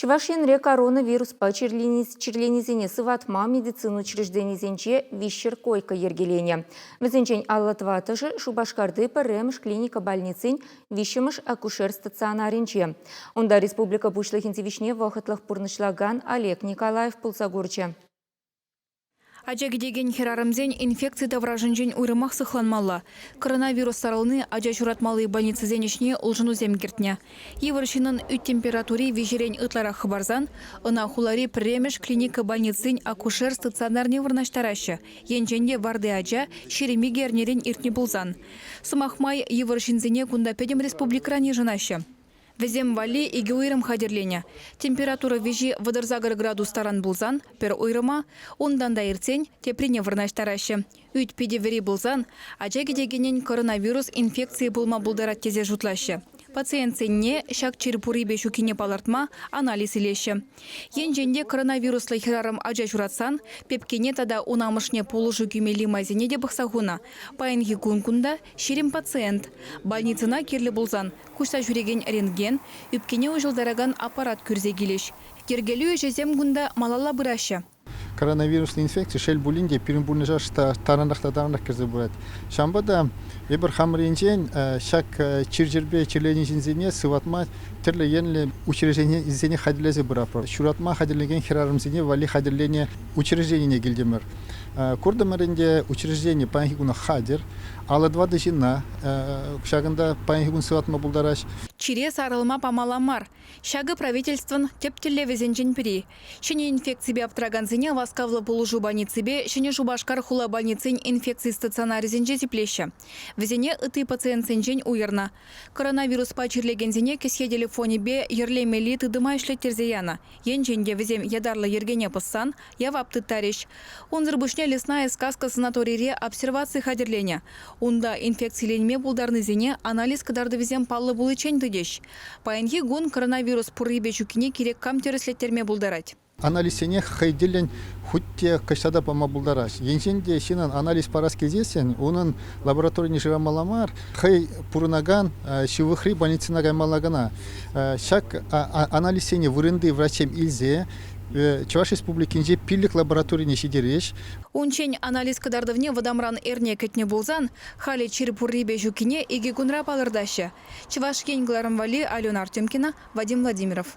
Чувашенре коронавируспа чирленизене сыватма медицину учрежденизенче вишер койка ергелене. Везенчен аллатватыжы Шубашкарды пәрремш клиника больницин вишемыш акушер стационаринче. Онда республика бушлыхинзе вишне вахытлых пурнышлаган Олег Николаев пулсагурче. Ачаги деген херарымзен инфекцияда вражынжен уйрымақ сықланмалла. Коронавирус сарылны ача журатмалы больницызенешне улжыну земгертне. Евршинын үт температури вежерен ытлара хабарзан, ына хулари премеш клиника больницын акушер стационарне вырнаштарашы. Енченде варды ача шереме гернерен иртне булзан. Сымахмай евршинзене кунда педем республикране жынашы. Везем вали иге уйрым хадерлене. Температура вежи вадырзагар градустаран булзан, пер уйрыма, ондан да иртсен теприне вырнаштарашы. Үт педе вери булзан, ачаги дегенен коронавирус инфекции булма булдарат тезе жутлашы. Пациентсенне шак черпури бешукине палартма анализ илеші. Енженде коронавируслы херарым ача журатсан, пепкене тада унамышне полужу кюмели мазине де бақсағуна. Пайынги кункунда шерим пациент. Больницына керлі булзан, кушта жүреген рентген, үпкене ұжылдараган аппарат күрзе келеш. Кергелі жезем гунда малала бұрашы. Коронавирусный инфекция шел булинде пирин жашта таранах кирзе бурат. Шамбада ебір хамринжен шак чиржербе чирленижинзене сыватма терле енле учреждение изене хадилезе бурапор. Шуратма хадилеген хирарымзене вали хадиление учреждение гильдемер. Курдамаринде учреждение панхигуна хадир, ала два дежина шагында панхигун сыватма булдараш. Чире сарылма памаламар. Шагы правительствон тептелле везенчен пири. Шене инфекцибе аптрагансене васкавлы полужу больницибе, шене Шубашкар хула больницин инфекции стационаризенче теплеща. Везене ыты пациентсенчен уйырна. Коронавирус пачирлегензене кеске телефонибе ерлемели тыдыма ишлеттерзеяна. Енченде везем ядарлы ергене пыссан, явапты тариш. Онзыр бушне лесная сказка санаторире обсервации хадерленя. Унда инфекциленме булдарнызене анализ кадарды везем паллы булычен тыдеш. Паянги гун коронавирус пуррибе чукине керек камтереслеттерме булдарать. Анализене хайдилен хутте каштада пама булдараш. Енженде шинан анализ парас кезесен, onun лабораторийный жирамаламар хай пурунаган шивыхри больницинагай малагана. Шак анализене вырынды врачем илзе Чуваш республикинже пиллик лабораторийный шидереш. Унчень анализ кадардывне вадамран эрне кетне булзан, хали чирпуррибе жукине иги гунра палырдашы. Чуваш кенгларым вали Алена Артемкина, Вадим Владимиров.